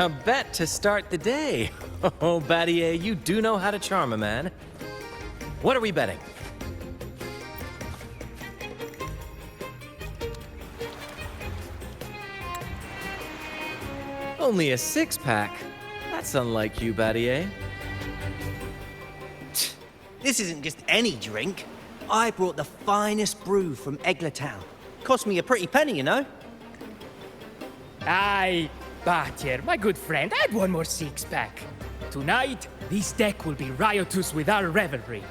A bet to start the day. Oh, Battier, you do know how to charm a man. What are we betting? Only a six-pack. That's unlike you, Battier. This isn't just any drink. I brought the finest brew from Eglertown. Cost me a pretty penny, you know. Aye, Battier, my good friend, add one more six-pack. Tonight, this deck will be riotous with our revelry.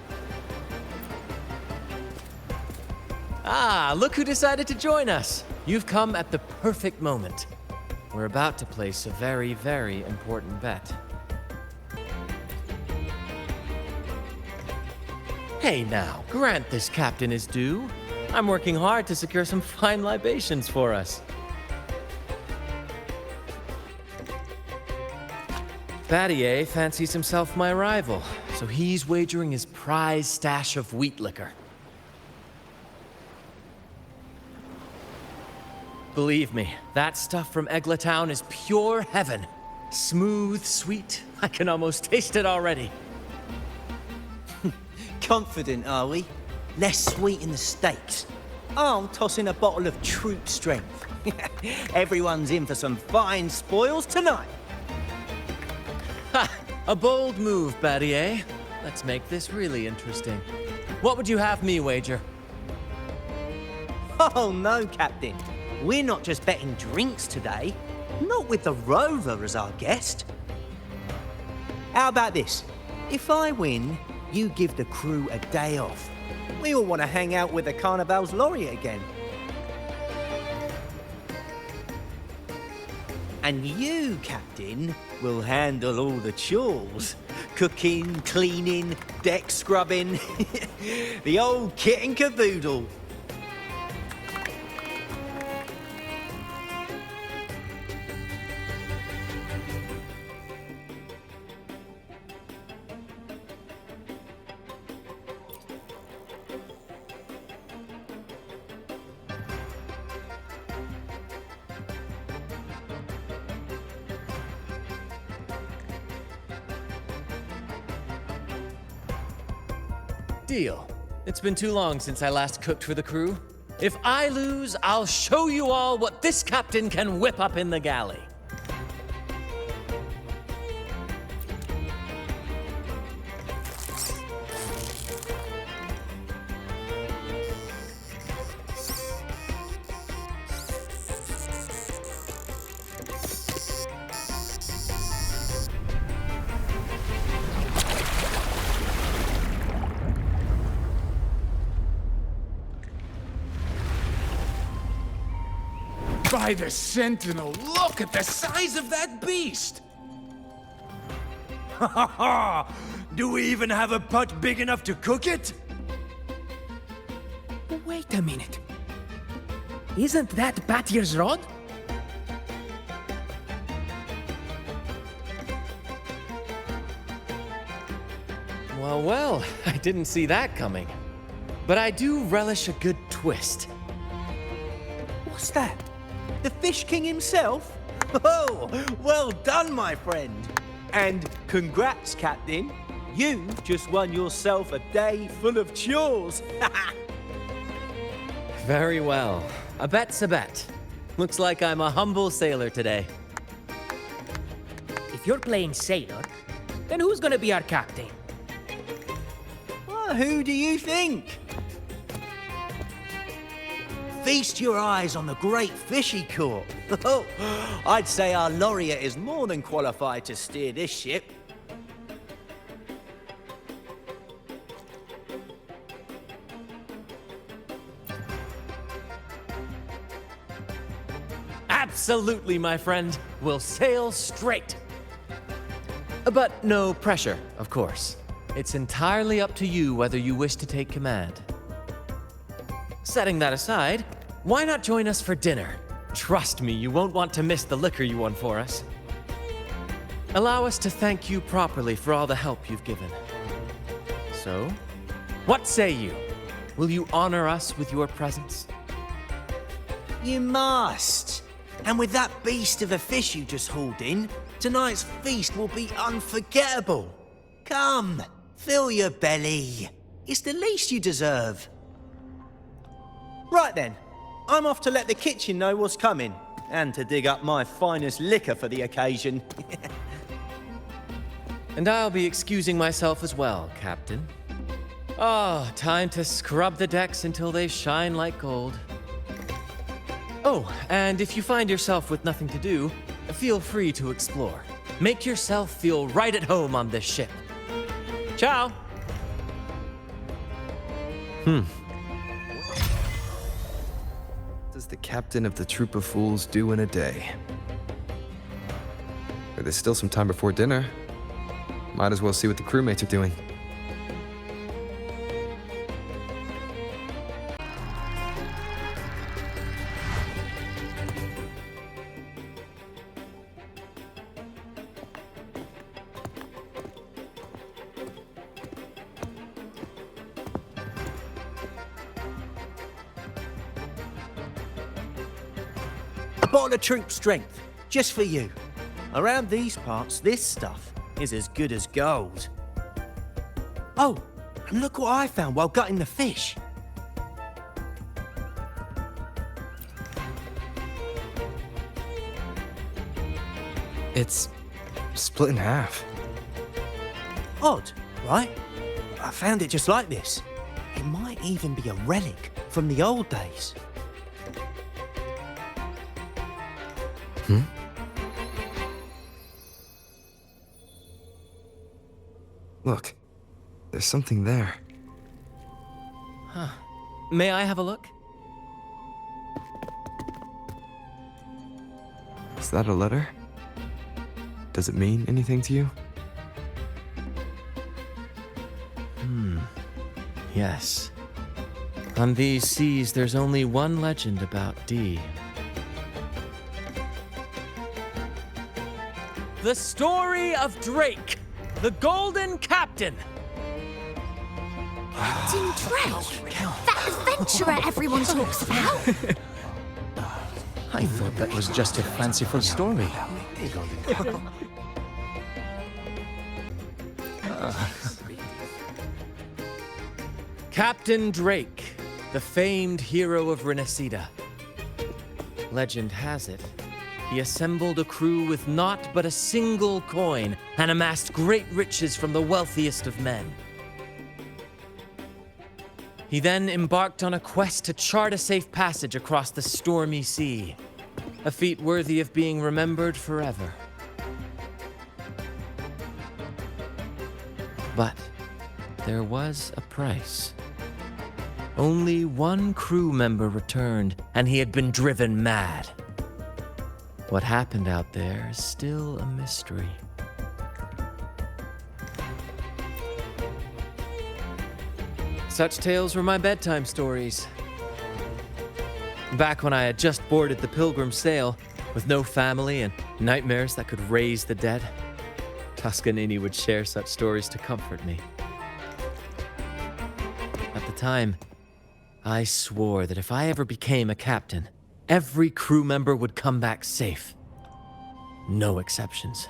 Ah, look who decided to join us. You've come at the perfect moment. We're about to place a very, very important bet. Hey now, grant this captain his due. I'm working hard to secure some fine libations for us. Battier fancies himself my rival, so he's wagering his prize stash of wheat liquor. Believe me, that stuff from Eglertown is pure heaven. Smooth, sweet, I can almost taste it already. Confident, are we? Less sweet in the stakes. I'll toss in a bottle of troop strength. Everyone's in for some fine spoils tonight. Ha! A bold move, Battier. Let's make this really interesting. What would you have me wager? Oh no, Captain. We're not just betting drinks today. Not with the Rover as our guest. How about this? If I win, you give the crew a day off. We all want to hang out with the Carnival's laureate again. And you, Captain, will handle all the chores. Cooking, cleaning, deck scrubbing. The old kit and caboodle. Deal. It's been too long since I last cooked for the crew. If I lose, I'll show you all what this captain can whip up in the galley. By the Sentinel, look at the size of that beast! Ha ha ha! Do we even have a pot big enough to cook it? Wait a minute. Isn't that Battier's rod? Well, well, I didn't see that coming. But I do relish a good twist. What's that? The Fish King himself? Oh, well done, my friend. And congrats, Captain. You've just won yourself a day full of chores. Very well. A bet's a bet. Looks like I'm a humble sailor today. If you're playing sailor, then who's gonna be our captain? Well, who do you think? Feast your eyes on the great fish he caught. Oh, I'd say our laureate is more than qualified to steer this ship. Absolutely, my friend. We'll sail straight. But no pressure, of course. It's entirely up to you whether you wish to take command. Setting that aside, why not join us for dinner? Trust me, you won't want to miss the liquor you won for us. Allow us to thank you properly for all the help you've given. So, what say you? Will you honor us with your presence? You must. And with that beast of a fish you just hauled in, tonight's feast will be unforgettable. Come, fill your belly. It's the least you deserve. Right then, I'm off to let the kitchen know what's coming, and to dig up my finest liquor for the occasion. And I'll be excusing myself as well, Captain. Oh, time to scrub the decks until they shine like gold. Oh, and if you find yourself with nothing to do, feel free to explore. Make yourself feel right at home on this ship. Ciao! What does the captain of the troop of fools do in a day? There's still some time before dinner. Might as well see what the crewmates are doing. A bottle of troop strength, just for you. Around these parts, this stuff is as good as gold. Oh, and look what I found while gutting the fish. It's split in half. Odd, right? I found it just like this. It might even be a relic from the old days. Look, there's something there. May I have a look? Is that a letter? Does it mean anything to you? Yes. On these seas, there's only one legend about D. The story of Drake, the Golden Captain. Captain Drake? That adventurer everyone talks about? I thought that was just a fanciful story. Captain Drake, the famed hero of Renacida. Legend has it, he assembled a crew with naught but a single coin and amassed great riches from the wealthiest of men. He then embarked on a quest to chart a safe passage across the stormy sea, a feat worthy of being remembered forever. But there was a price. Only one crew member returned, and he had been driven mad. What happened out there is still a mystery. Such tales were my bedtime stories. Back when I had just boarded the Pilgrim sail, with no family and nightmares that could raise the dead, Toscanini would share such stories to comfort me. At the time, I swore that if I ever became a captain, every crew member would come back safe. No exceptions.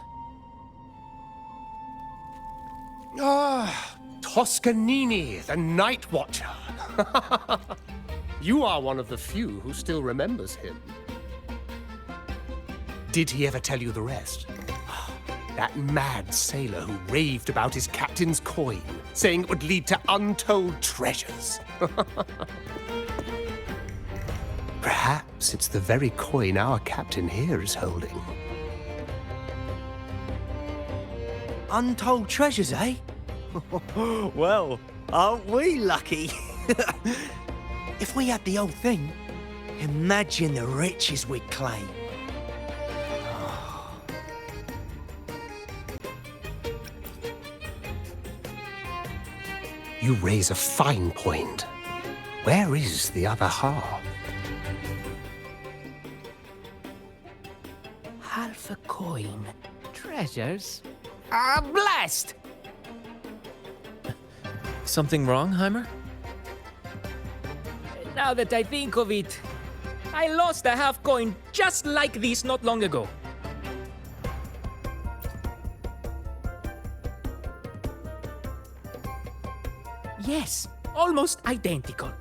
Ah, Toscanini, the Night Watcher. You are one of the few who still remembers him. Did he ever tell you the rest? That mad sailor who raved about his captain's coin, saying it would lead to untold treasures. Perhaps it's the very coin our captain here is holding. Untold treasures, eh? Well, aren't we lucky? If we had the old thing, imagine the riches we'd claim. You raise a fine point. Where is the other half? Half a coin. Treasures? Ah, blast! Something wrong, Heimer? Now that I think of it, I lost a half coin just like this not long ago. Yes, almost identical.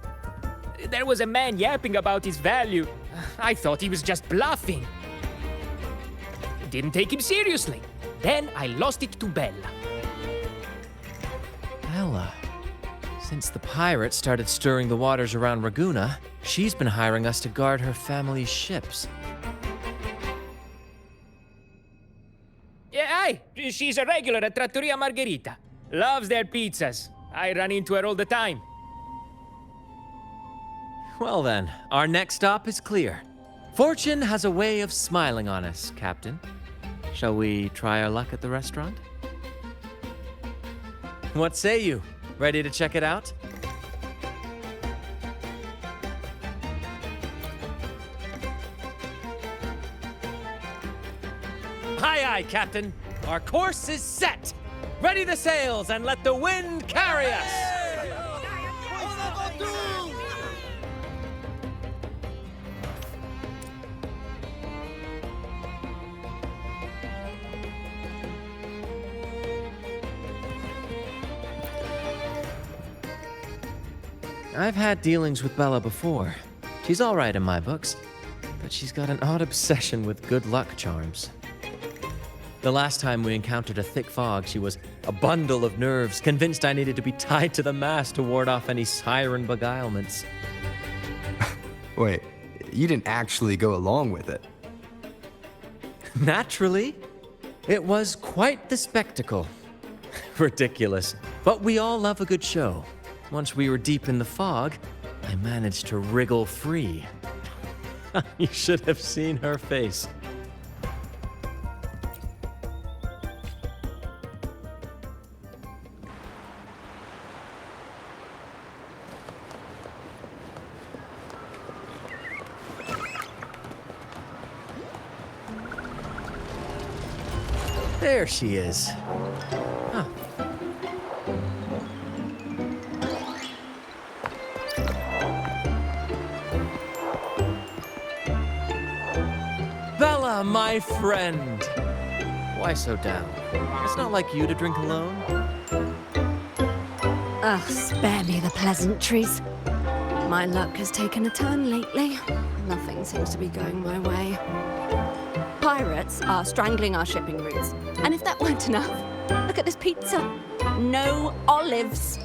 There was a man yapping about his value. I thought he was just bluffing. Didn't take him seriously. Then I lost it to Bella. Bella. Since the pirates started stirring the waters around Raguna, she's been hiring us to guard her family's ships. Yeah, aye. She's a regular at Trattoria Margherita. Loves their pizzas. I run into her all the time. Well then, our next stop is clear. Fortune has a way of smiling on us, Captain. Shall we try our luck at the restaurant? What say you? Ready to check it out? Aye, aye, Captain. Our course is set. Ready the sails and let the wind carry us. I've had dealings with Bella before. She's all right in my books, but she's got an odd obsession with good luck charms. The last time we encountered a thick fog, she was a bundle of nerves, convinced I needed to be tied to the mast to ward off any siren beguilements. Wait, you didn't actually go along with it? Naturally. It was quite the spectacle. Ridiculous. But we all love a good show. Once we were deep in the fog, I managed to wriggle free. You should have seen her face. There she is. Huh. Bella, my friend. Why so down? It's not like you to drink alone. Ugh, spare me the pleasantries. My luck has taken a turn lately. Nothing seems to be going my way. Pirates are strangling our shipping routes. And if that weren't enough, look at this pizza. No olives.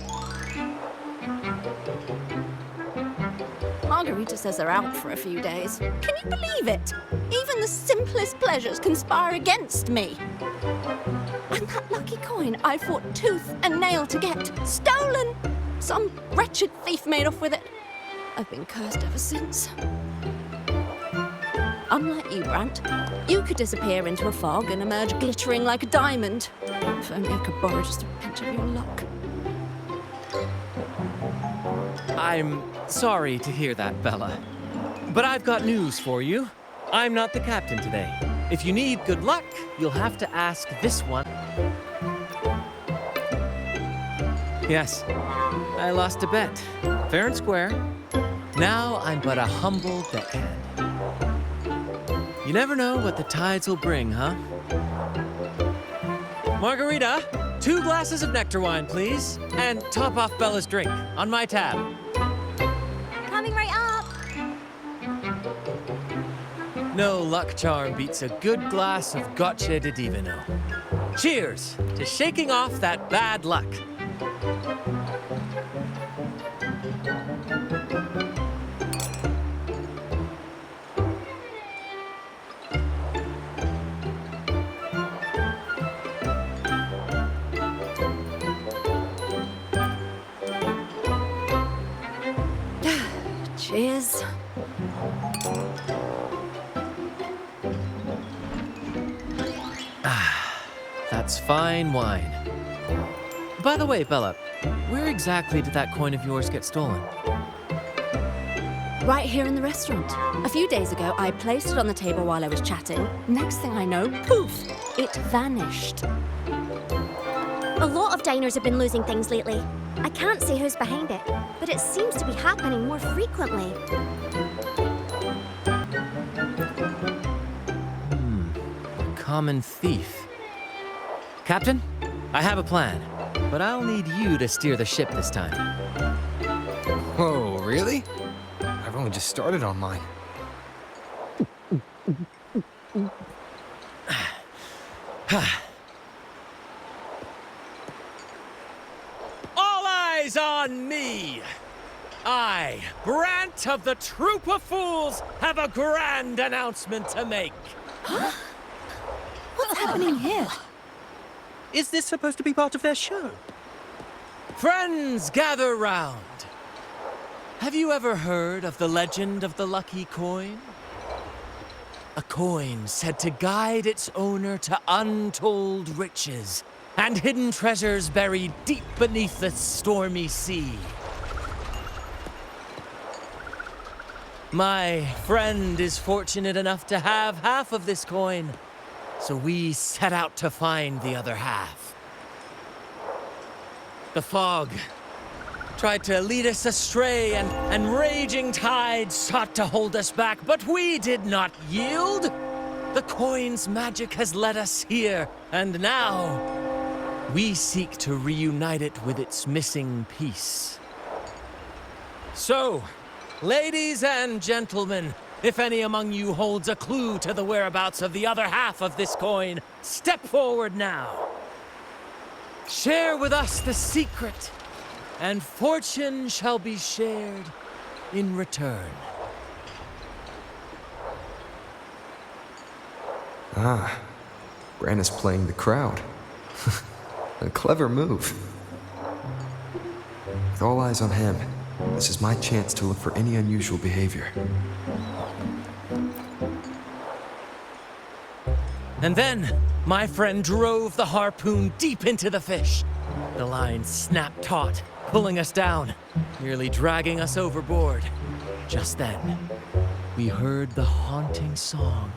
Margarita says they're out for a few days. Can you believe it? Even the simplest pleasures conspire against me. And that lucky coin I fought tooth and nail to get, stolen! Some wretched thief made off with it. I've been cursed ever since. Unlike you, Brant, you could disappear into a fog and emerge glittering like a diamond. If only I could borrow just a pinch of your luck. I'm sorry to hear that, Bella. But I've got news for you. I'm not the captain today. If you need good luck, you'll have to ask this one. Yes, I lost a bet. Fair and square. Now I'm but a humble deckhand. You never know what the tides will bring, huh? Margarita, 2 glasses of nectar wine, please. And top off Bella's drink on my tab. Coming right up! No luck charm beats a good glass of gocce di divino. Cheers to shaking off that bad luck. Cheers. That's fine wine. By the way, Bella, where exactly did that coin of yours get stolen? Right here in the restaurant. A few days ago, I placed it on the table while I was chatting. Next thing I know, poof, it vanished. A lot of diners have been losing things lately. I can't say who's behind it, but it seems to be happening more frequently. common thief. Captain, I have a plan, but I'll need you to steer the ship this time. Whoa, really? I've only just started on mine. All eyes on me! I, Brant of the Troop of Fools, have a grand announcement to make. What's happening here? Is this supposed to be part of their show? Friends, gather round. Have you ever heard of the legend of the lucky coin? A coin said to guide its owner to untold riches and hidden treasures buried deep beneath the stormy sea. My friend is fortunate enough to have half of this coin, so we set out to find the other half. The fog tried to lead us astray, and raging tides sought to hold us back, but we did not yield. The coin's magic has led us here, and now we seek to reunite it with its missing piece. So, ladies and gentlemen, if any among you holds a clue to the whereabouts of the other half of this coin, step forward now. Share with us the secret, and fortune shall be shared in return. Ah, Brant is playing the crowd. A clever move. With all eyes on him, this is my chance to look for any unusual behavior. And then, my friend drove the harpoon deep into the fish. The line snapped taut, pulling us down, nearly dragging us overboard. Just then, we heard the haunting song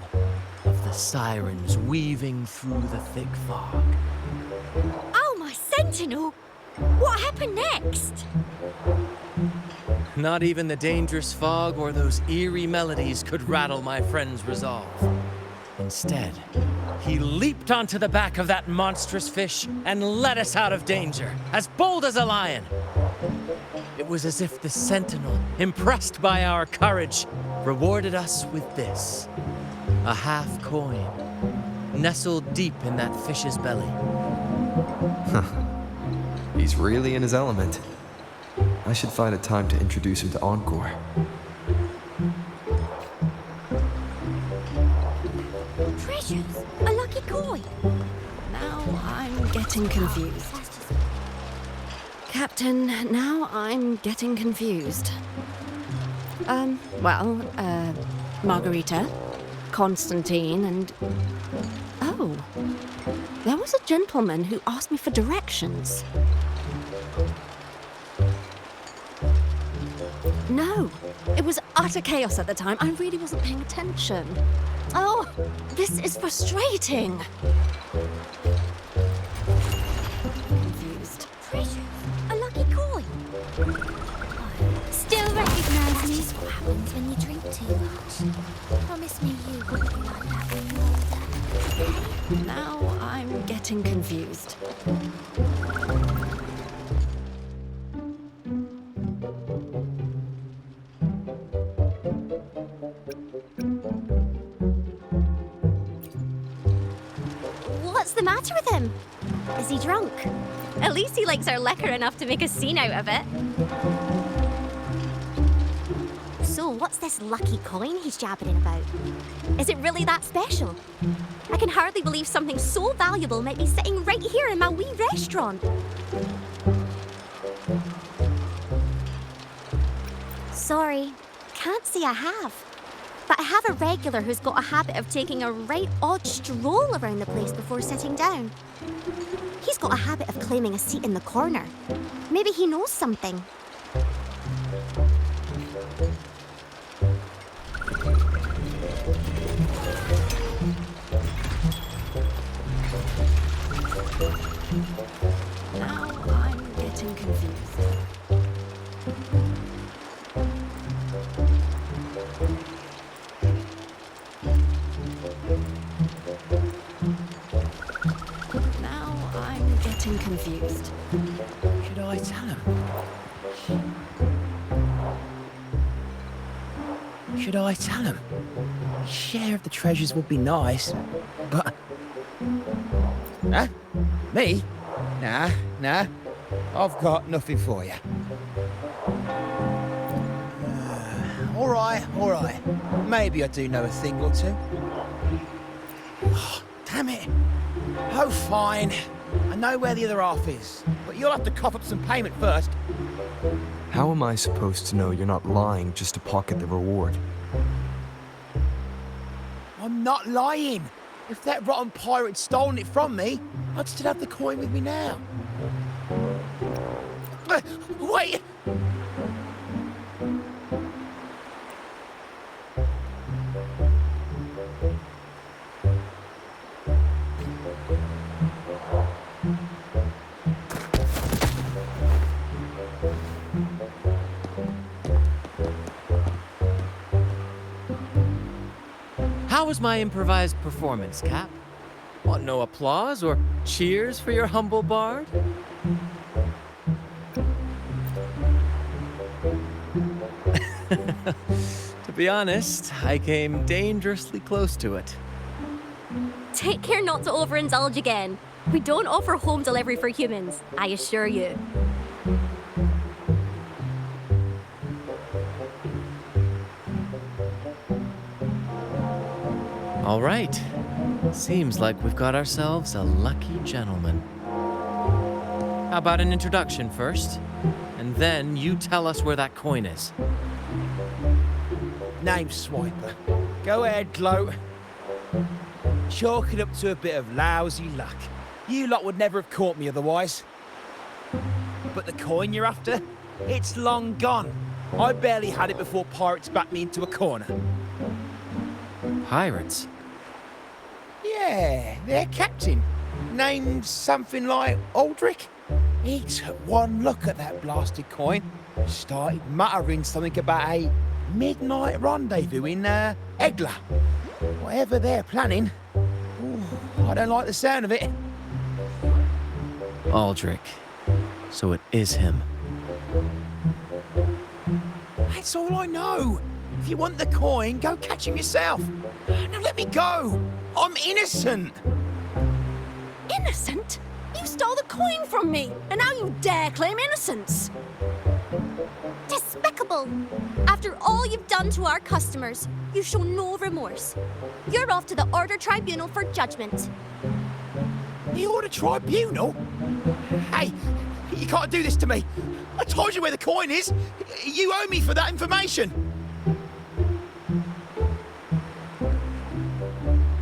of the sirens weaving through the thick fog. Oh, my sentinel! What happened next? Not even the dangerous fog or those eerie melodies could rattle my friend's resolve. Instead, he leaped onto the back of that monstrous fish and led us out of danger, as bold as a lion. It was as if the sentinel, impressed by our courage, rewarded us with this: a half coin, nestled deep in that fish's belly. He's really in his element. I should find a time to introduce him to Encore. Treasures? A lucky coin? Now I'm getting confused. Captain, now I'm getting confused. Margarita, Constantine, and... Oh, there was a gentleman who asked me for directions. No, it was utter chaos at the time. I really wasn't paying attention. Oh, this is frustrating. Confused. Treasures? A lucky coin? Still recognize me? What happens when you drink too much? Promise me you won't be like that when you're older. Now I'm getting confused. What's the matter with him? Is he drunk? At least he likes our liquor enough to make a scene out of it. So, what's this lucky coin he's jabbering about? Is it really that special? I can hardly believe something so valuable might be sitting right here in my wee restaurant. Sorry, can't say I have. But I have a regular who's got a habit of taking a right odd stroll around the place before sitting down. He's got a habit of claiming a seat in the corner. Maybe he knows something. Now I'm getting confused. getting confused. Should I tell him? Should I tell him? Share of the treasures would be nice, but... Huh? Me? Nah. I've got nothing for you. All right. Maybe I do know a thing or two. Oh, damn it. Oh, fine. I know where the other half is, but you'll have to cough up some payment first. How am I supposed to know you're not lying just to pocket the reward? I'm not lying. If that rotten pirate had stolen it from me, I'd still have the coin with me now. Wait! How was my improvised performance, Cap? What, no applause or cheers for your humble bard? To be honest, I came dangerously close to it. Take care not to overindulge again. We don't offer home delivery for humans, I assure you. All right. Seems like we've got ourselves a lucky gentleman. How about an introduction first? And then you tell us where that coin is. Name's Swiper. Go ahead, gloat. Chalk it up to a bit of lousy luck. You lot would never have caught me otherwise. But the coin you're after? It's long gone. I barely had it before pirates backed me into a corner. Pirates? Yeah, their captain. Named something like Aldrich. He took one look at that blasted coin, started muttering something about a midnight rendezvous in Egla. Whatever they're planning. Ooh, I don't like the sound of it. Aldrich. So it is him. That's all I know. If you want the coin, go catch him yourself. Now let me go. I'm innocent. Innocent? You stole the coin from me, and now you dare claim innocence. Despicable! After all you've done to our customers, you show no remorse. You're off to the Order Tribunal for judgment. The Order Tribunal? Hey, you can't do this to me. I told you where the coin is. You owe me for that information.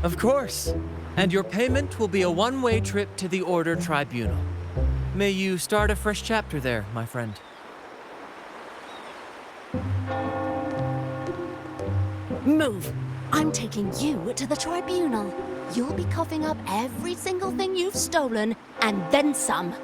Of course. And your payment will be a one-way trip to the Order Tribunal. May you start a fresh chapter there, my friend. Move. I'm taking you to the tribunal. You'll be coughing up every single thing you've stolen, and then some.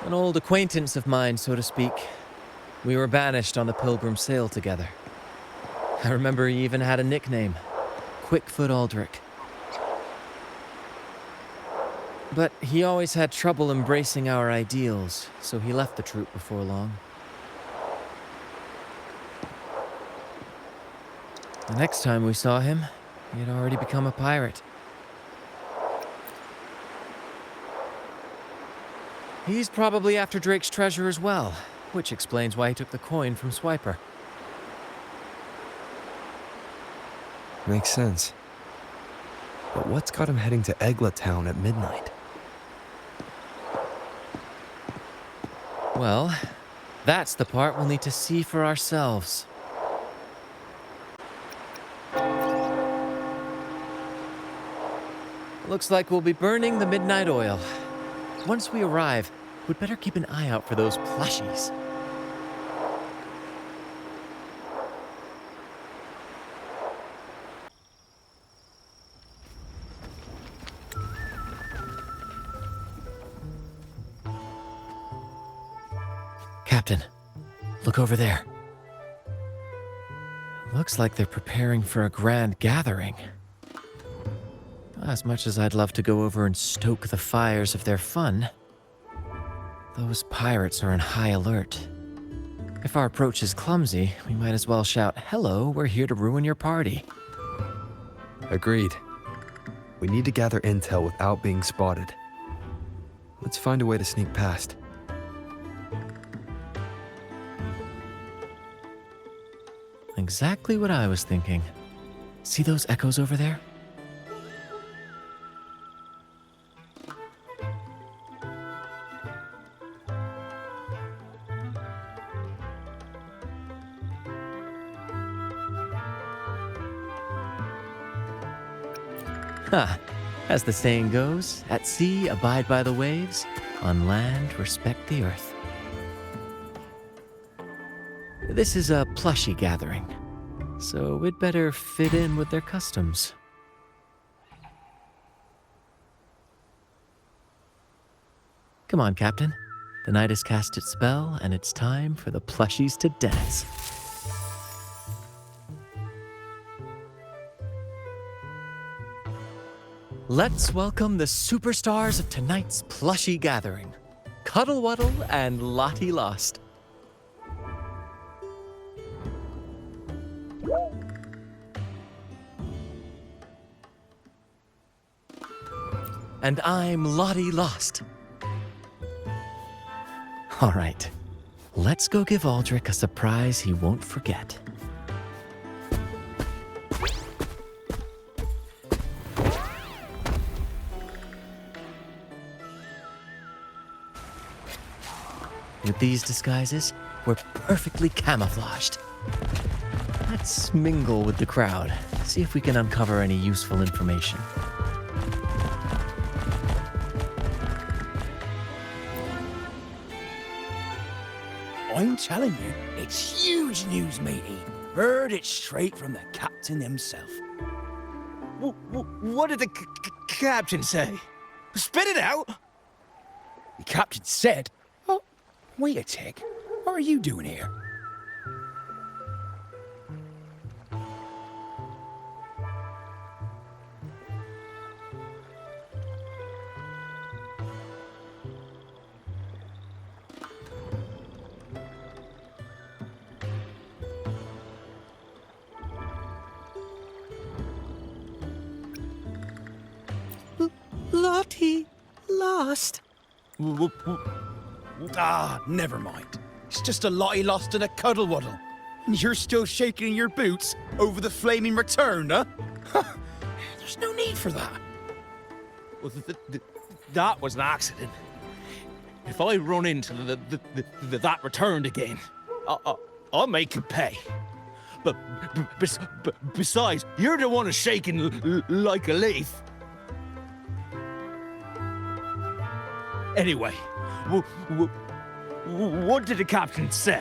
An old acquaintance of mine, so to speak. We were banished on the Pilgrim sail together. I remember he even had a nickname, Quickfoot Aldrich. But he always had trouble embracing our ideals, so he left the troop before long. The next time we saw him, he had already become a pirate. He's probably after Drake's treasure as well, which explains why he took the coin from Swiper. Makes sense. But what's got him heading to Egla Town at midnight? Well, that's the part we'll need to see for ourselves. Looks like we'll be burning the midnight oil. Once we arrive, we'd better keep an eye out for those plushies. Captain, look over there. Looks like they're preparing for a grand gathering. As much as I'd love to go over and stoke the fires of their fun, those pirates are in high alert. If our approach is clumsy, we might as well shout, "Hello, we're here to ruin your party." Agreed. We need to gather intel without being spotted. Let's find a way to sneak past. Exactly what I was thinking. See those echoes over there? Ha! As the saying goes, at sea abide by the waves, on land respect the earth. This is a plushy gathering, so we'd better fit in with their customs. Come on, Captain. The night has cast its spell, and it's time for the plushies to dance. Let's welcome the superstars of tonight's plushie gathering, Cuddle Wuddle and Lottie Lost. And I'm Lottie Lost. All right, let's go give Aldrich a surprise he won't forget. With these disguises, we're perfectly camouflaged. Let's mingle with the crowd, see if we can uncover any useful information. I'm telling you, it's huge news, matey. Heard it straight from the captain himself. What did the captain say? Spit it out! The captain said, "Oh, wait a tick. What are you doing here?" Lottie Lost. Ah, never mind. It's just a Lottie Lost and a Cuddle Wuddle. And you're still shaking in your boots over the flaming return, huh? There's no need for that. Well, that was an accident. If I run into that returned again, I'll make you pay. But besides, you're the one who's shaking like a leaf. Anyway, what did the captain say?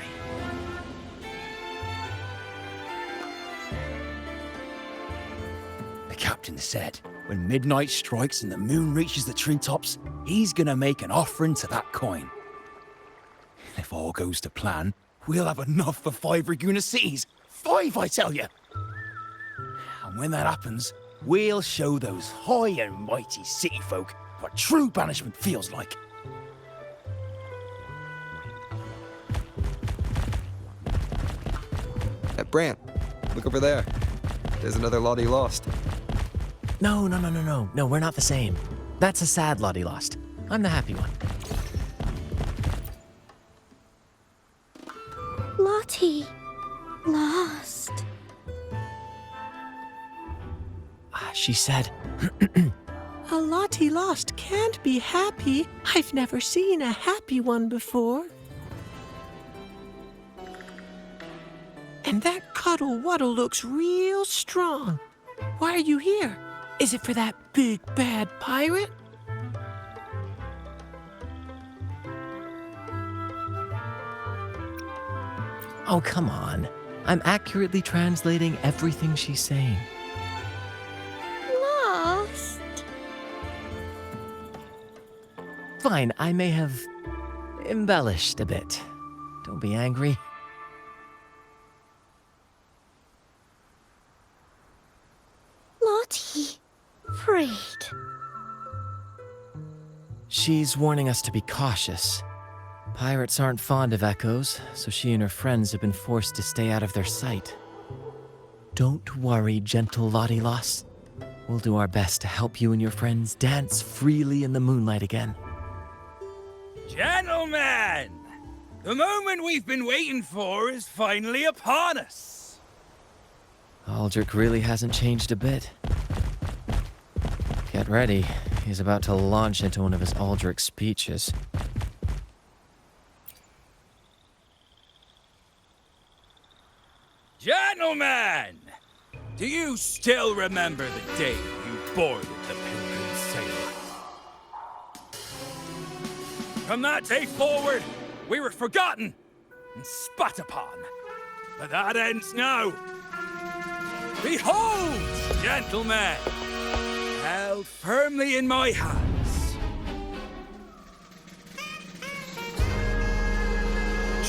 The captain said, when midnight strikes and the moon reaches the treetops, he's gonna make an offering to that coin. And if all goes to plan, we'll have enough for 5 Raguna cities. 5, I tell you! And when that happens, we'll show those high and mighty city folk what true banishment feels like. Brant, look over there. There's another Lottie Lost. No, we're not the same. That's a sad Lottie Lost. I'm the happy one. Lottie Lost. She said, A Lottie Lost can't be happy. I've never seen a happy one before. And that Cuddle Wuddle looks real strong. Why are you here? Is it for that big bad pirate? oh, come on. I'm accurately translating everything she's saying. Lost. Fine, I may have embellished a bit. Don't be angry. Lottie, afraid. She's warning us to be cautious. Pirates aren't fond of echoes, so she and her friends have been forced to stay out of their sight. Don't worry, gentle Lottie Lost. We'll do our best to help you and your friends dance freely in the moonlight again. Gentlemen! The moment we've been waiting for is finally upon us. Aldrich really hasn't changed a bit. Get ready. He's about to launch into one of his Aldrich speeches. Gentlemen! Do you still remember the day you boarded the Pilgrim sailor? From that day forward, we were forgotten and spat upon. But that ends now. Behold, gentlemen, held firmly in my hands.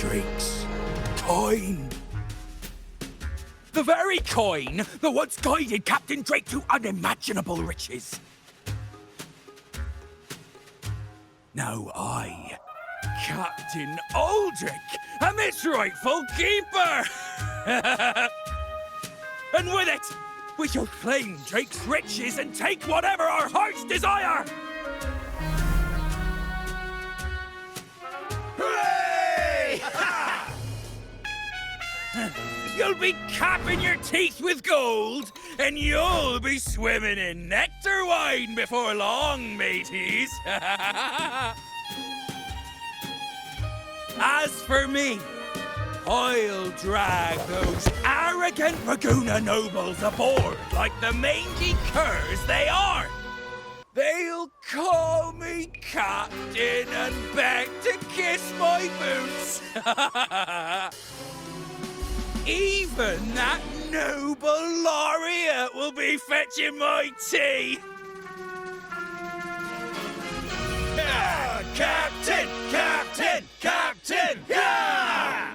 Drake's coin. The very coin that once guided Captain Drake to unimaginable riches. Now I, Captain Aldrich, am its rightful keeper! And with it, we shall claim Drake's riches and take whatever our hearts desire! Hooray! You'll be capping your teeth with gold, and you'll be swimming in nectar wine before long, mateys. As for me, I'll drag those arrogant Raguna nobles aboard like the mangy curs they are. They'll call me captain and beg to kiss my boots. Even that noble laureate will be fetching my tea. Captain! Captain! Captain! Yeah!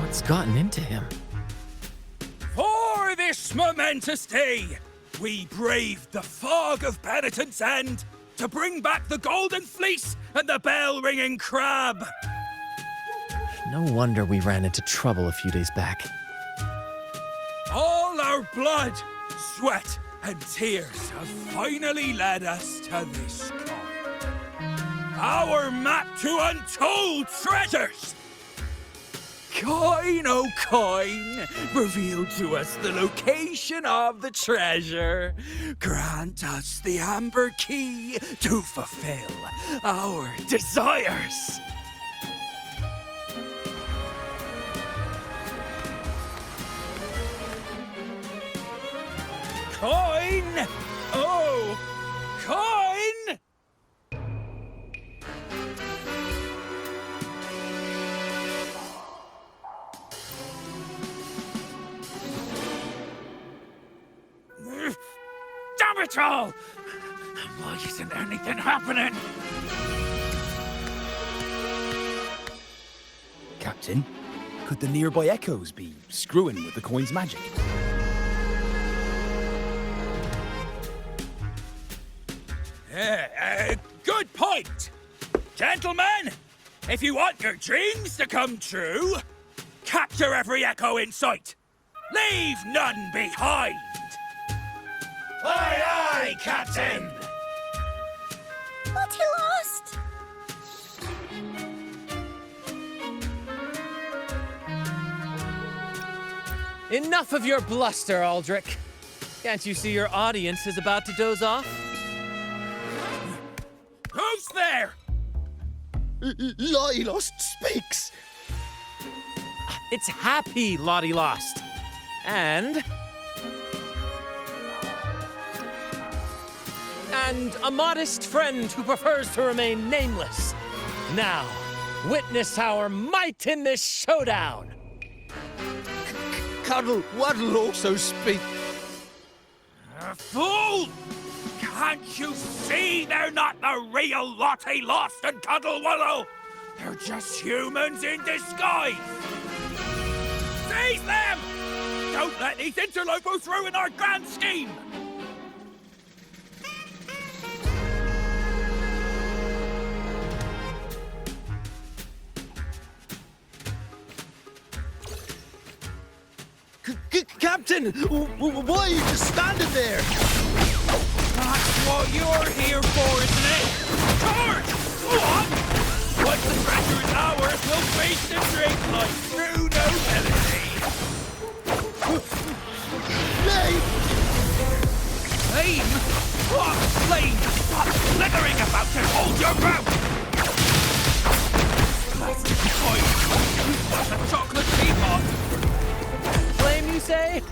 What's gotten into him? For this momentous day, we braved the fog of penitence and to bring back the golden fleece and the bell-ringing crab. No wonder we ran into trouble a few days back. All our blood, sweat, and tears have finally led us to this coin. Our map to untold treasures! Coin, oh coin, reveal to us the location of the treasure. Grant us the amber key to fulfill our desires. Coin! Oh, coin! Damn it all! Why isn't anything happening? Captain, could the nearby echoes be screwing with the coin's magic? Good point! Gentlemen, if you want your dreams to come true, capture every echo in sight. Leave none behind! Aye, aye, Captain! But he lost! Enough of your bluster, Aldrich. Can't you see your audience is about to doze off? Who's there? Lottie Lost speaks! It's Happy Lottie Lost. And a modest friend who prefers to remain nameless. Now, witness our might in this showdown. Cuddle Waddle also speak. Fool! Can't you see they're not the real Lottie Lost and Cuddle Wallow? They're just humans in disguise! Seize them! Don't let these interlopers ruin our grand scheme! Captain, why are you just standing there? That's what you're here for, isn't it? Charge! Go on! Once the treasure is ours, we'll feast and drink like true nobility! Flame! Flame? What flame? What's slithering about it? Hold your mouth! That's the coin! That's a chocolate teapot! Flame, you say?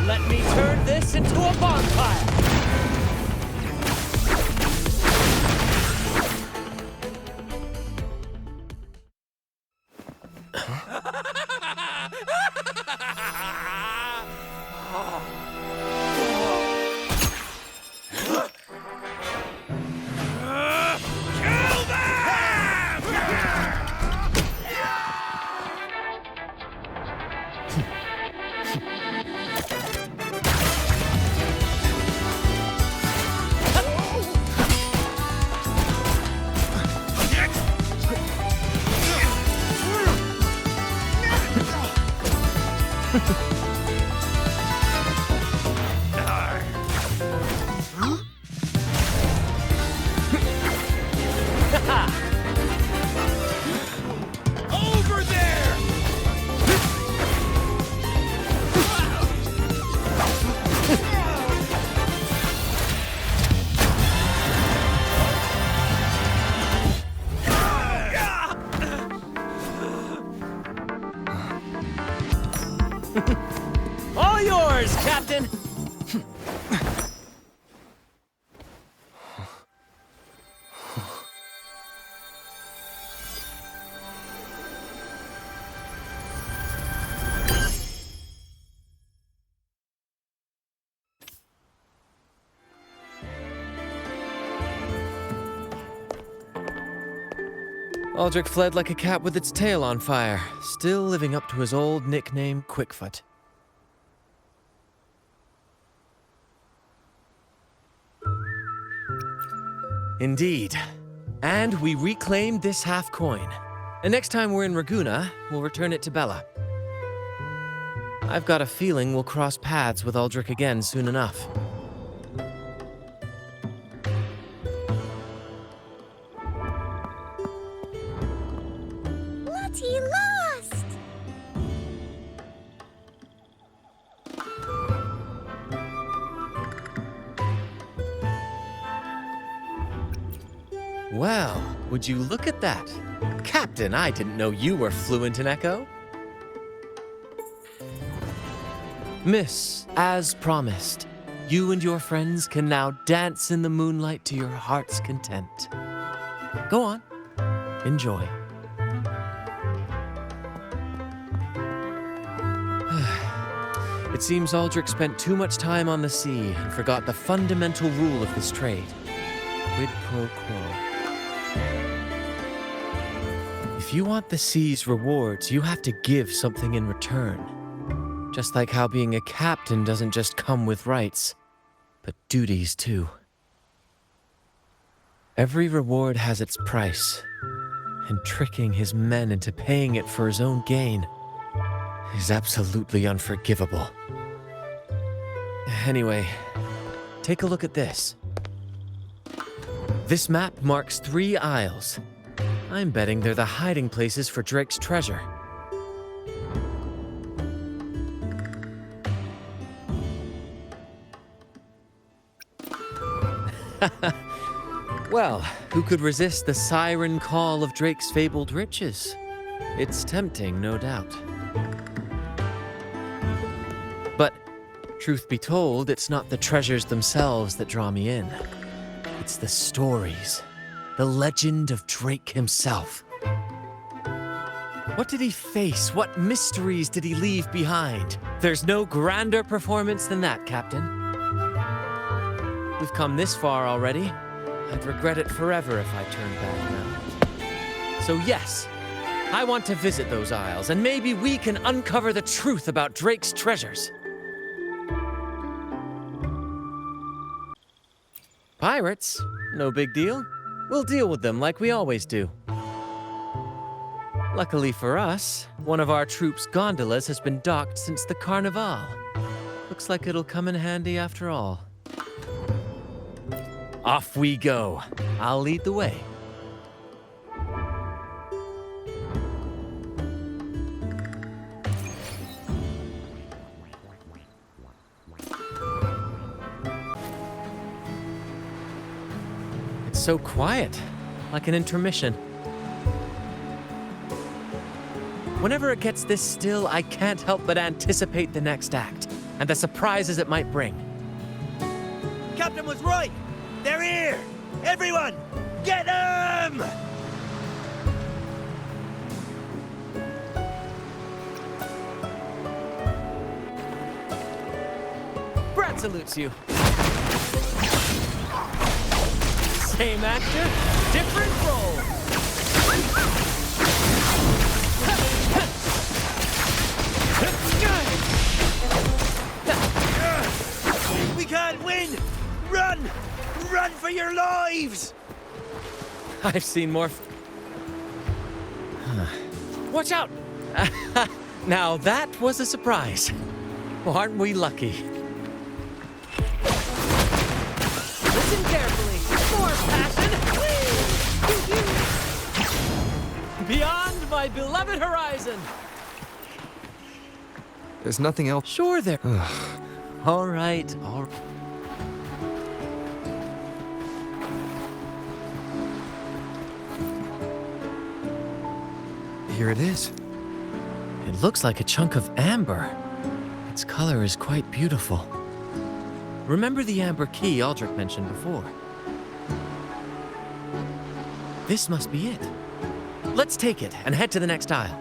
Let me turn this into a bonfire! Kill them! Over there! All yours, Captain! Aldrich fled like a cat with its tail on fire, still living up to his old nickname, Quickfoot. Indeed. And we reclaimed this half coin. And next time we're in Raguna, we'll return it to Bella. I've got a feeling we'll cross paths with Aldrich again soon enough. Lottie lost! Well, would you look at that? Captain, I didn't know you were fluent in Echo. Miss, as promised, you and your friends can now dance in the moonlight to your heart's content. Go on, enjoy. It seems Aldrich spent too much time on the sea and forgot the fundamental rule of this trade. Quid pro quo. If you want the sea's rewards, you have to give something in return. Just like how being a captain doesn't just come with rights, but duties too. Every reward has its price, and tricking his men into paying it for his own gain is absolutely unforgivable. Anyway, take a look at this. This map marks 3 isles. I'm betting they're the hiding places for Drake's treasure. Well, who could resist the siren call of Drake's fabled riches? It's tempting, no doubt. But, truth be told, it's not the treasures themselves that draw me in. It's the stories. The legend of Drake himself. What did he face? What mysteries did he leave behind? There's no grander performance than that, Captain. We've come this far already. I'd regret it forever if I turned back now. So yes, I want to visit those isles, and maybe we can uncover the truth about Drake's treasures. Pirates? No big deal. We'll deal with them like we always do. Luckily for us, one of our troops' gondolas has been docked since the Carnival. Looks like it'll come in handy after all. Off we go. I'll lead the way. It's so quiet, like an intermission. Whenever it gets this still, I can't help but anticipate the next act, and the surprises it might bring. Captain was right! They're here! Everyone, get them! Brant salutes you. Same actor, different role. We can't win! Run! Run for your lives! I've seen more. Watch out! Now that was a surprise. Aren't we lucky? Listen carefully. More passion. Beyond my beloved horizon. There's nothing else. Sure there. All right, all right. Here it is. It looks like a chunk of amber. Its color is quite beautiful. Remember the amber key Aldrich mentioned before? This must be it. Let's take it and head to the next aisle.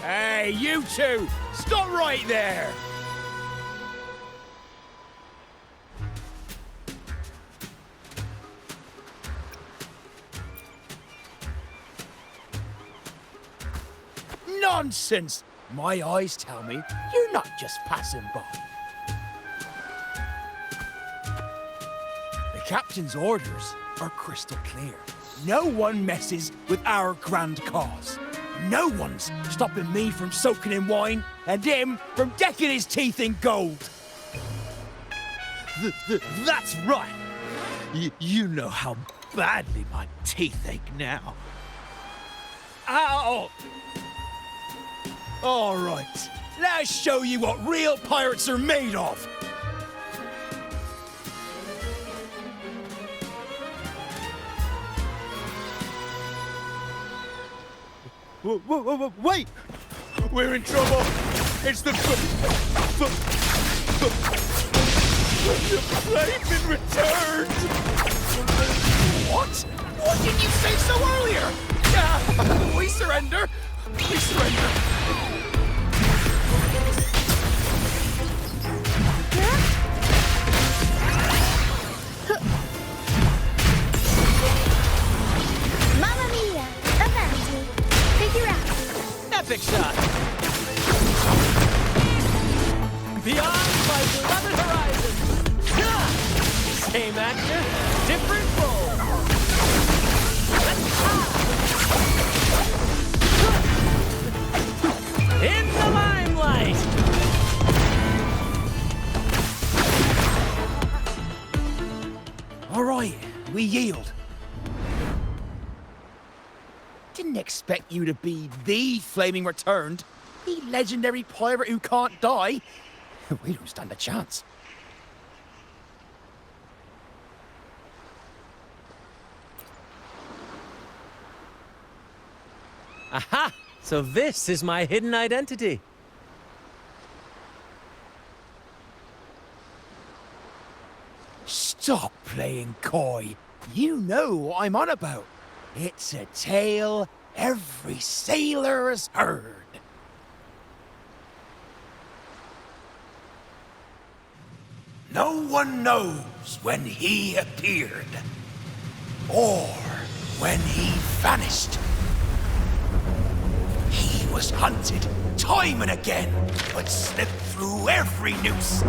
Hey, you two! Stop right there! Nonsense! My eyes tell me you're not just passing by. The captain's orders are crystal clear. No one messes with our grand cause. No one's stopping me from soaking in wine and him from decking his teeth in gold. That's right. You know how badly my teeth ache now. Ow! All right, let's show you what real pirates are made of. Wait! We're in trouble! It's the flamin' returned! What? Why didn't you say so earlier? We surrender! We surrender! Mamma mia! Avanti! Figurati! Epic shot! Beyond my beloved horizon! Same actor, different role! In the limelight! All right, we yield. Didn't expect you to be the Flaming Returned, the legendary pirate who can't die. We don't stand a chance. Aha! So this is my hidden identity. Stop playing coy. You know what I'm on about. It's a tale every sailor has heard. No one knows when he appeared, or when he vanished. He was hunted time and again, but slipped through every noose.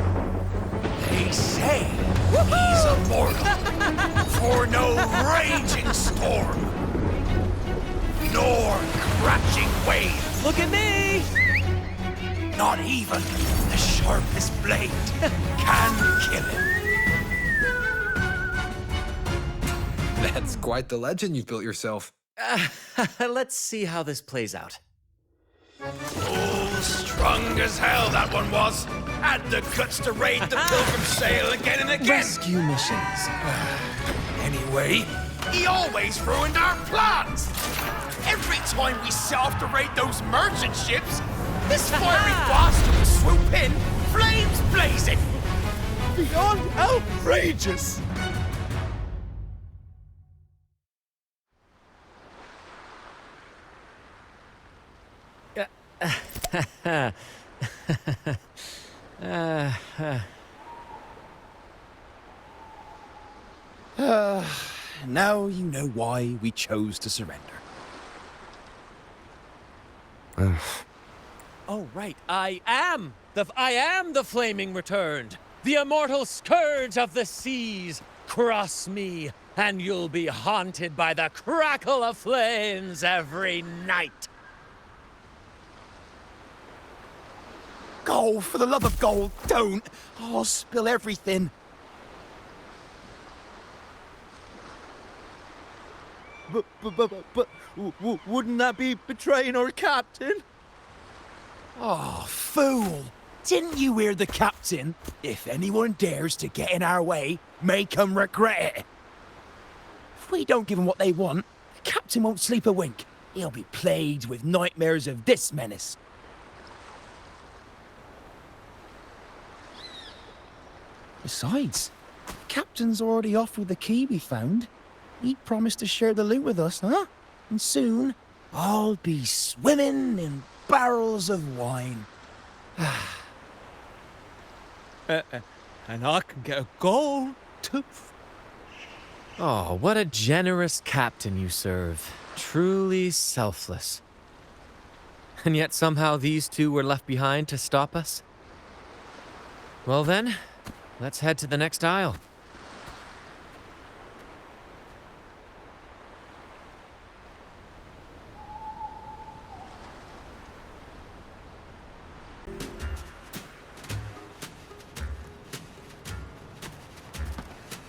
They say he's immortal, for no raging storm, nor crashing wave. Look at me! Not even the sharpest blade can kill him. That's quite the legend you've built yourself. Let's see how this plays out. Oh, strong as hell that one was. Had the guts to raid the Pilgrim Sail again and again. Rescue missions. Anyway, he always ruined our plans. Every time we set off to raid those merchant ships, this fiery bastard would swoop in, flames blazing. Beyond outrageous. Now you know why we chose to surrender. Oh, right. I am the flaming returned, the immortal scourge of the seas. Cross me, and you'll be haunted by the crackle of flames every night. Gold, for the love of gold, don't! I'll spill everything. But wouldn't that be betraying our captain? Oh, fool! Didn't you hear the captain? If anyone dares to get in our way, make 'em regret it. If we don't give them what they want, the captain won't sleep a wink. He'll be plagued with nightmares of this menace. Besides, the captain's already offered the key we found. He promised to share the loot with us, huh? And soon, I'll be swimming in barrels of wine. And I can get a gold tooth. Oh, what a generous captain you serve. Truly selfless. And yet somehow these two were left behind to stop us? Well then, let's head to the next aisle.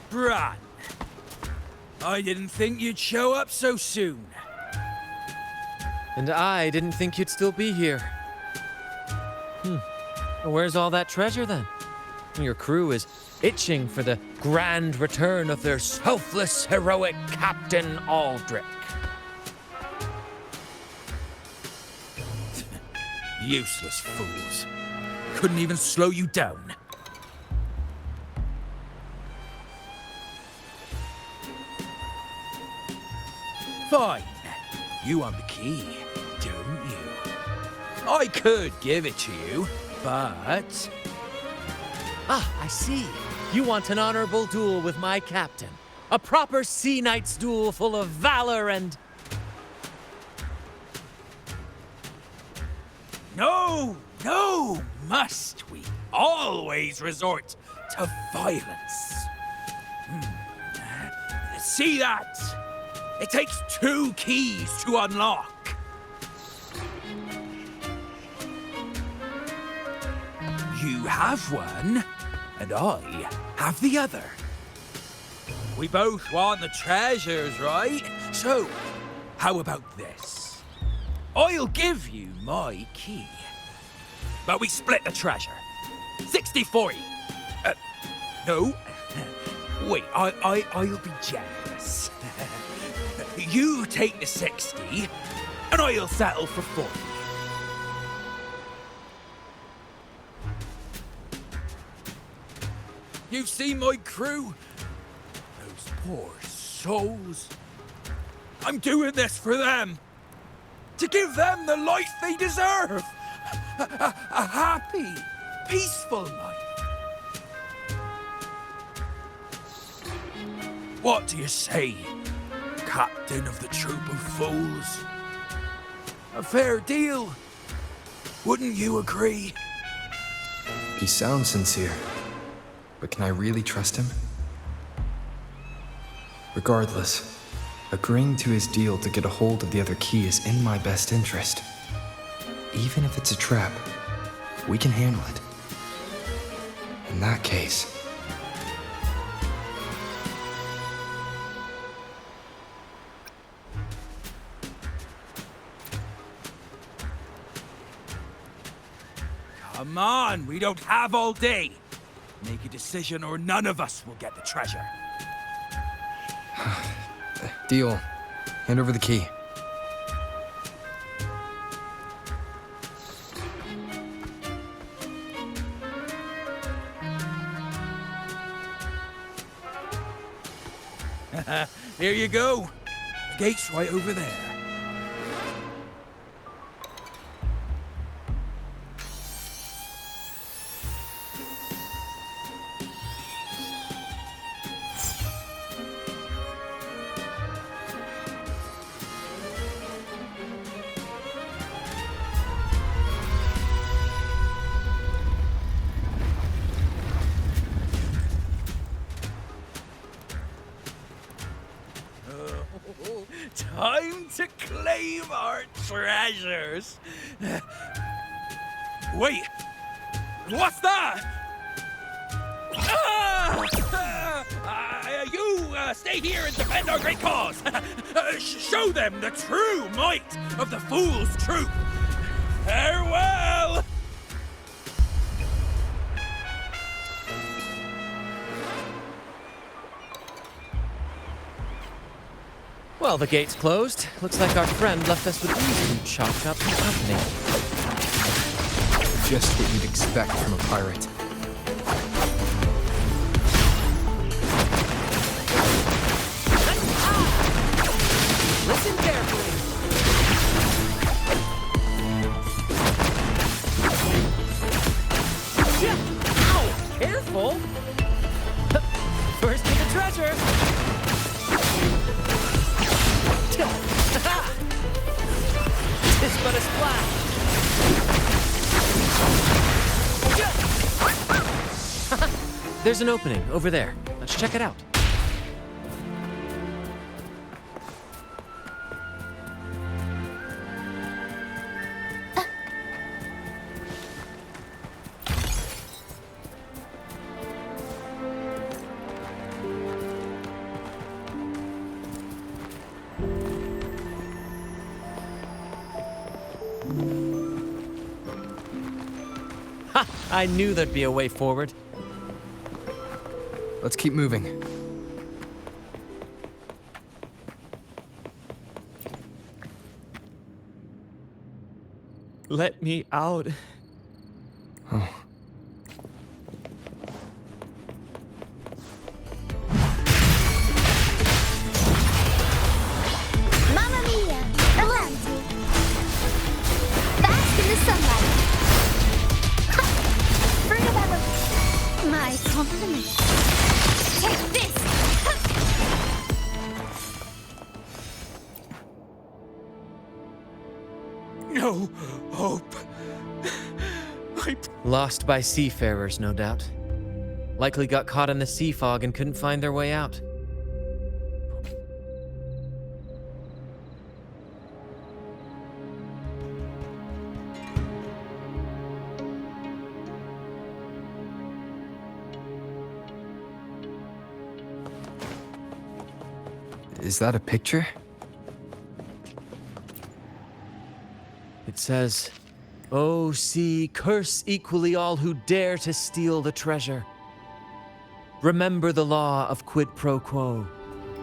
Brant, I didn't think you'd show up so soon. And I didn't think you'd still be here. Where's all that treasure then? Your crew is itching for the grand return of their selfless, heroic Captain Aldrich. Useless fools. Couldn't even slow you down. Fine. You want the key, don't you? I could give it to you, but... Ah, I see. You want an honorable duel with my captain. A proper sea knight's duel full of valor and... No, must we always resort to violence? See that? It takes 2 keys to unlock. You have one, and I have the other. We both want the treasures, right? So, how about this? I'll give you my key. But we split the treasure. 60-40. No. Wait, I'll be generous. You take the 60, and I'll settle for 40. You've seen my crew? Those poor souls. I'm doing this for them. To give them the life they deserve. A happy, peaceful life. What do you say, Captain of the Troop of Fools? A fair deal, wouldn't you agree? He sounds sincere, but can I really trust him? Regardless, agreeing to his deal to get a hold of the other key is in my best interest. Even if it's a trap, we can handle it. In that case... Come on, we don't have all day. Make a decision or none of us will get the treasure. Deal. Hand over the key. Here you go. The gate's right over there. Time to claim our treasures. Wait, what's that? You stay here and defend our great cause. Show them the true might of the Fool's Troop. Farewell. Well, the gate's closed. Looks like our friend left us with reason chalked up for company. Just what you'd expect from a pirate. Listen carefully. Ow! Careful! First to the treasure! It's but a splash! There's an opening over there. Let's check it out. Ha! I knew there'd be a way forward. Let's keep moving. Let me out. Oh. Mamma mia! Avanti! Bask in the sunlight! Ha! My compliment. Take this! No hope. Lost by seafarers, no doubt. Likely got caught in the sea fog and couldn't find their way out. Is that a picture? It says, "O sea, curse equally all who dare to steal the treasure. Remember the law of quid pro quo.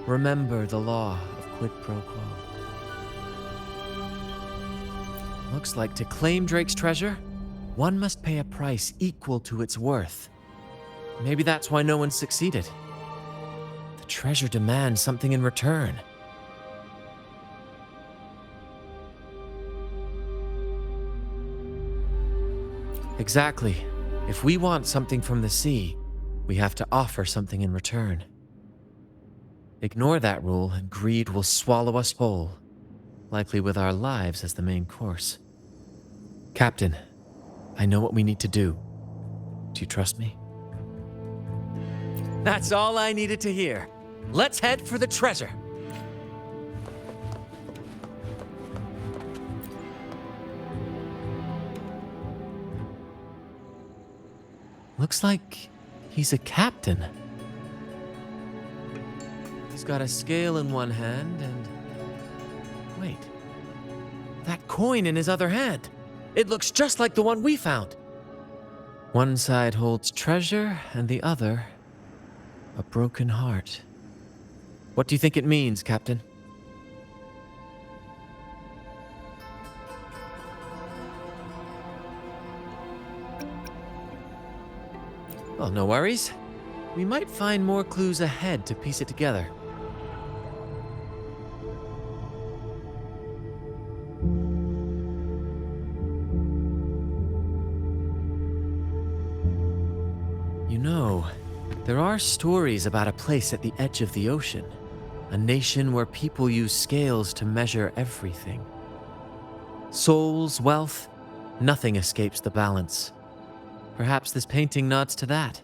Remember the law of quid pro quo." Looks like to claim Drake's treasure, one must pay a price equal to its worth. Maybe that's why no one succeeded. The treasure demands something in return. Exactly. If we want something from the sea, we have to offer something in return. Ignore that rule and greed will swallow us whole, likely with our lives as the main course. Captain, I know what we need to do. Do you trust me? That's all I needed to hear. Let's head for the treasure. Looks like he's a captain. He's got a scale in one hand and... Wait. That coin in his other hand. It looks just like the one we found. One side holds treasure and the other... a broken heart. What do you think it means, Captain? Well, no worries. We might find more clues ahead to piece it together. You know, there are stories about a place at the edge of the ocean. A nation where people use scales to measure everything. Souls, wealth, nothing escapes the balance. Perhaps this painting nods to that.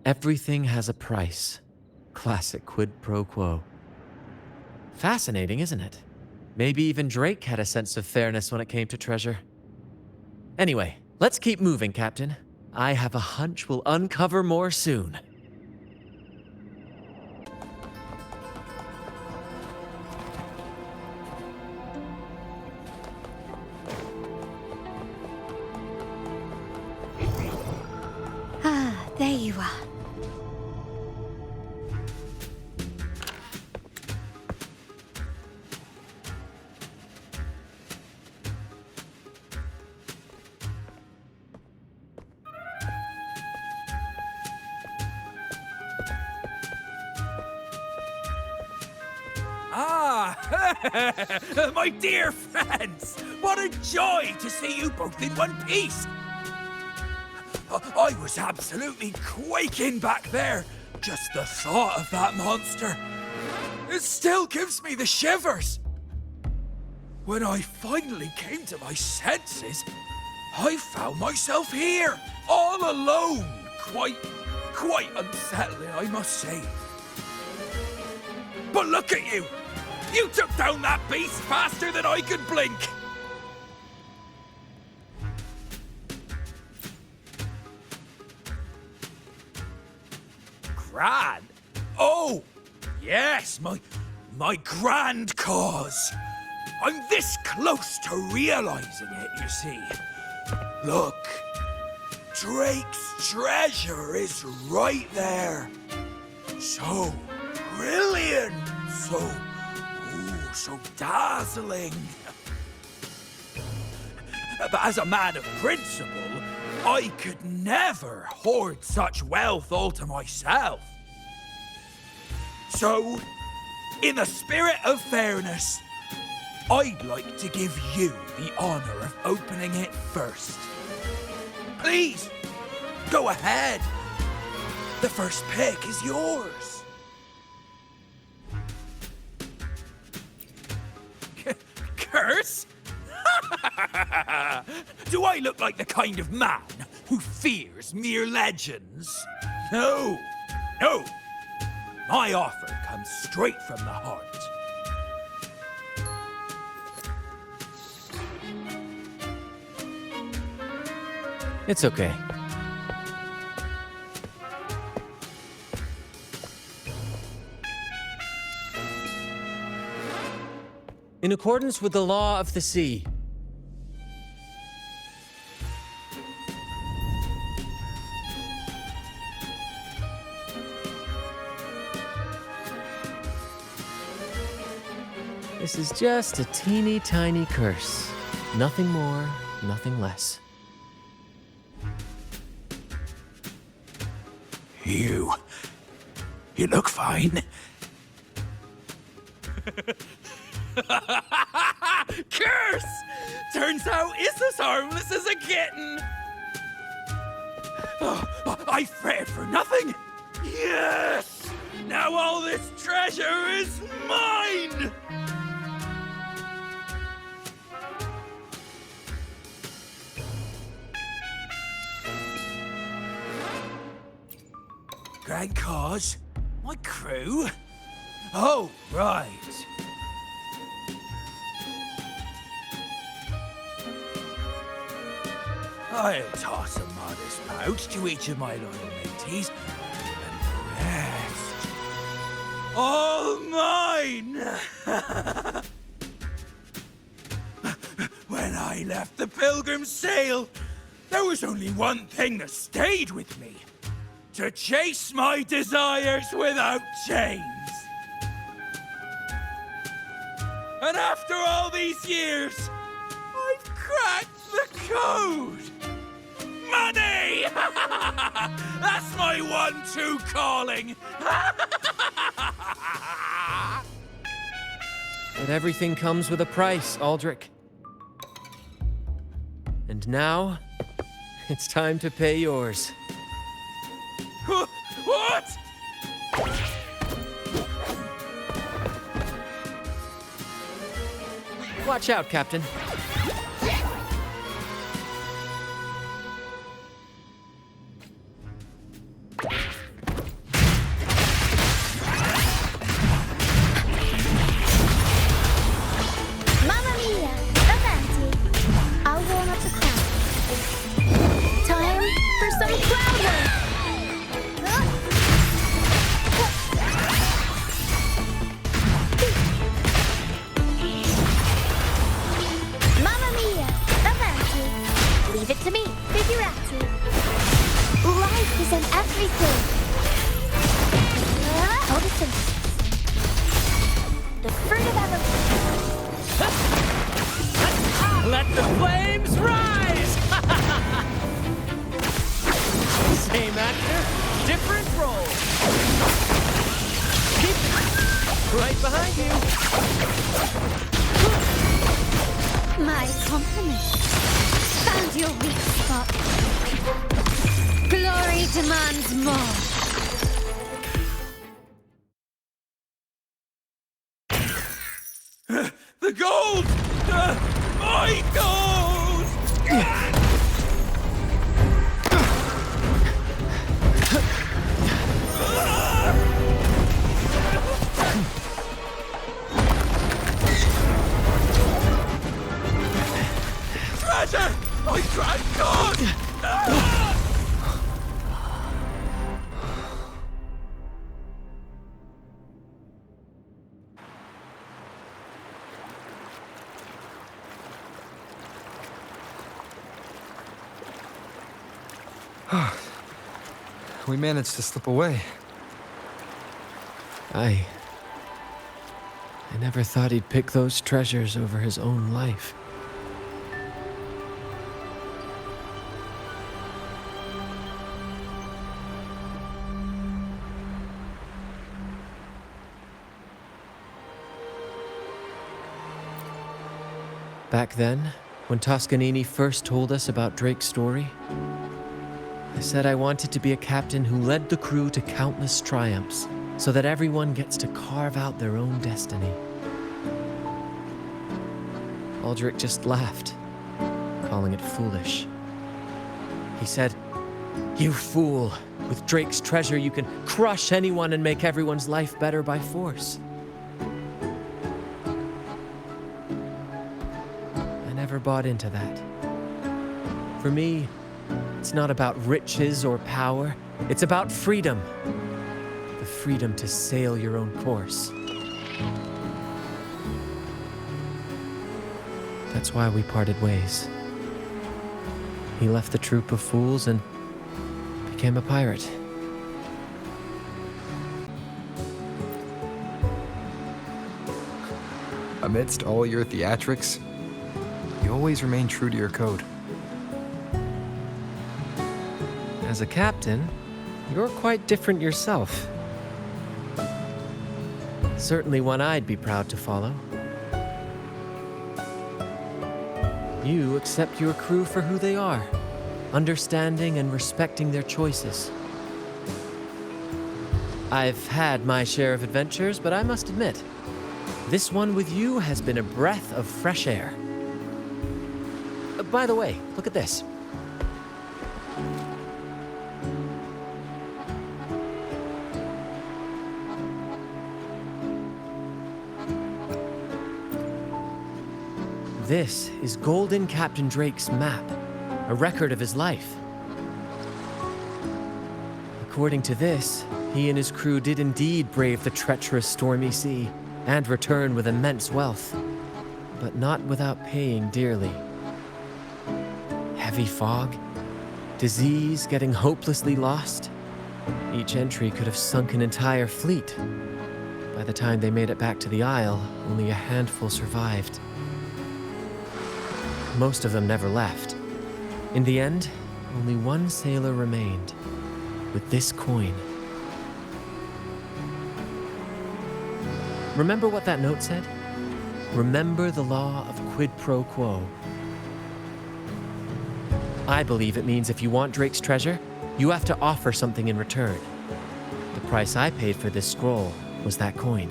Everything has a price. Classic quid pro quo. Fascinating, isn't it? Maybe even Drake had a sense of fairness when it came to treasure. Anyway, let's keep moving, Captain. I have a hunch we'll uncover more soon. There you are. My dear friends! What a joy to see you both in one piece! I was absolutely quaking back there. Just the thought of that monster. It still gives me the shivers. When I finally came to my senses, I found myself here, all alone. Quite unsettling, I must say. But look at you! You took down that beast faster than I could blink! Grand? Oh! Yes, my grand cause! I'm this close to realizing it, you see. Look, Drake's treasure is right there. So brilliant, so dazzling. But as a man of principle, I could never hoard such wealth all to myself. So, in the spirit of fairness, I'd like to give you the honor of opening it first. Please, go ahead. The first pick is yours. Curse? Do I look like the kind of man who fears mere legends? No. My offer comes straight from the heart. It's okay. In accordance with the law of the sea, this is just a teeny tiny curse. Nothing more, nothing less. You look fine. Curse! Turns out it's as harmless as a kitten. Oh, I fretted for nothing. Yes! Now all this treasure is mine! Grand cause? My crew? Oh, right. I'll toss a modest pouch to each of my loyal mateys, and the rest, all mine! When I left the Pilgrim's Sail, there was only one thing that stayed with me. To chase my desires without chains. And after all these years, I've cracked the code! Money! That's my one-two calling! But everything comes with a price, Aldrich. And now, it's time to pay yours. What? Watch out, Captain. Mamma mia! Avanti! I'll warm up the crowd. Time for some crowd work! Mamma mia! Avanti! Leave it to me, figurati. Life is in everything. Photosynthesis. The fruit of evolution. Let the flames rise! Same actor, different role. Keep right behind you. My compliments. Found your weak spot. Glory demands more. The gold! My gold! Treasure! My grand god! We managed to slip away. I never thought he'd pick those treasures over his own life. Back then, when Toscanini first told us about Drake's story, I said I wanted to be a captain who led the crew to countless triumphs, so that everyone gets to carve out their own destiny. Aldrich just laughed, calling it foolish. He said, "You fool! With Drake's treasure, you can crush anyone and make everyone's life better by force." I never bought into that. For me, it's not about riches or power. It's about freedom. The freedom to sail your own course. That's why we parted ways. He left the troop of fools and became a pirate. Amidst all your theatrics, you'll always remain true to your code. As a captain, you're quite different yourself. Certainly one I'd be proud to follow. You accept your crew for who they are, understanding and respecting their choices. I've had my share of adventures, but I must admit, this one with you has been a breath of fresh air. By the way, look at this. This is Golden Captain Drake's map, a record of his life. According to this, he and his crew did indeed brave the treacherous stormy sea and return with immense wealth, but not without paying dearly. Heavy fog, disease, getting hopelessly lost. Each entry could have sunk an entire fleet. By the time they made it back to the Isle, only a handful survived. Most of them never left. In the end, only one sailor remained, with this coin. Remember what that note said? Remember the law of quid pro quo. I believe it means if you want Drake's treasure, you have to offer something in return. The price I paid for this scroll was that coin.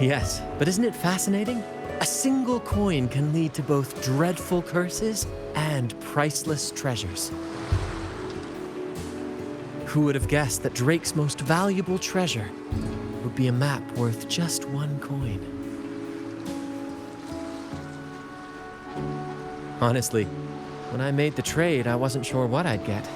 Yes, but isn't it fascinating? A single coin can lead to both dreadful curses and priceless treasures. Who would have guessed that Drake's most valuable treasure would be a map worth just one coin? Honestly, when I made the trade, I wasn't sure what I'd get.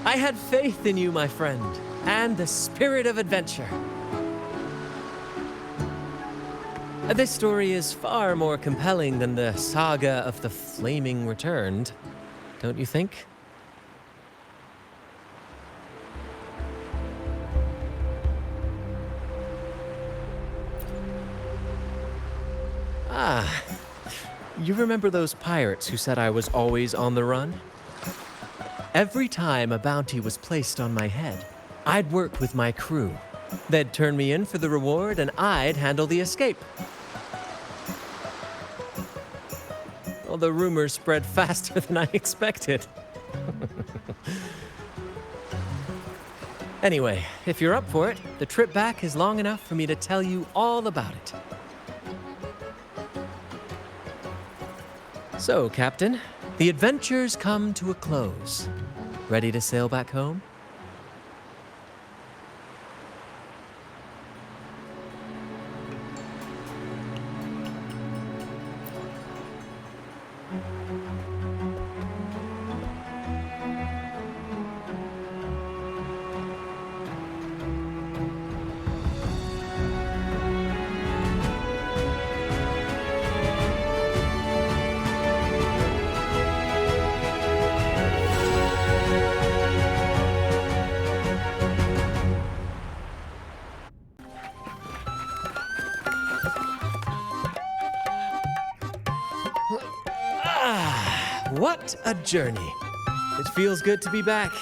I had faith in you, my friend, and the spirit of adventure. This story is far more compelling than the saga of the Flaming Returned, don't you think? Ah, you remember those pirates who said I was always on the run? Every time a bounty was placed on my head, I'd work with my crew. They'd turn me in for the reward, and I'd handle the escape. Well, the rumors spread faster than I expected. Anyway, if you're up for it, the trip back is long enough for me to tell you all about it. So, Captain, the adventures come to a close. Ready to sail back home? What a journey. It feels good to be back.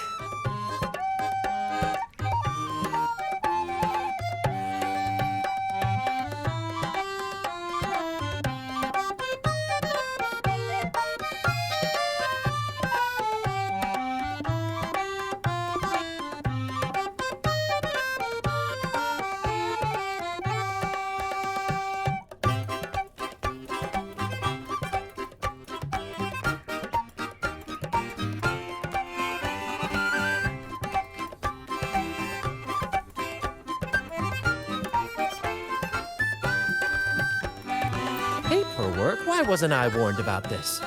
Paperwork? Why wasn't I warned about this?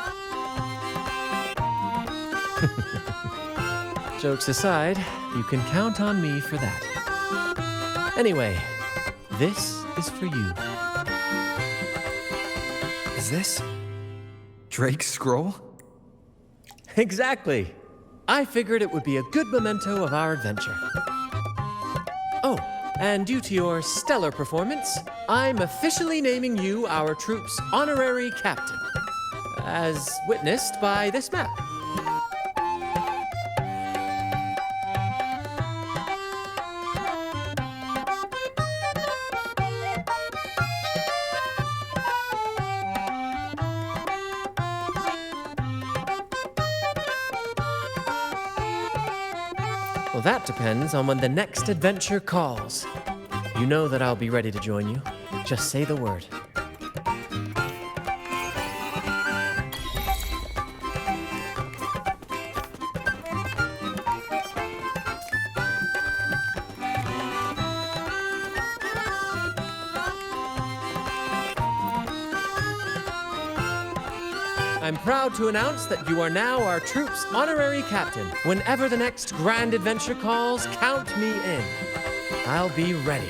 Jokes aside, you can count on me for that. Anyway, this is for you. Is this Drake's scroll? Exactly. I figured it would be a good memento of our adventure. Oh, and due to your stellar performance, I'm officially naming you our troop's honorary captain, as witnessed by this map. Well, that depends on when the next adventure calls. You know that I'll be ready to join you. Just say the word. I'm proud to announce that you are now our troop's honorary captain. Whenever the next grand adventure calls, count me in. I'll be ready.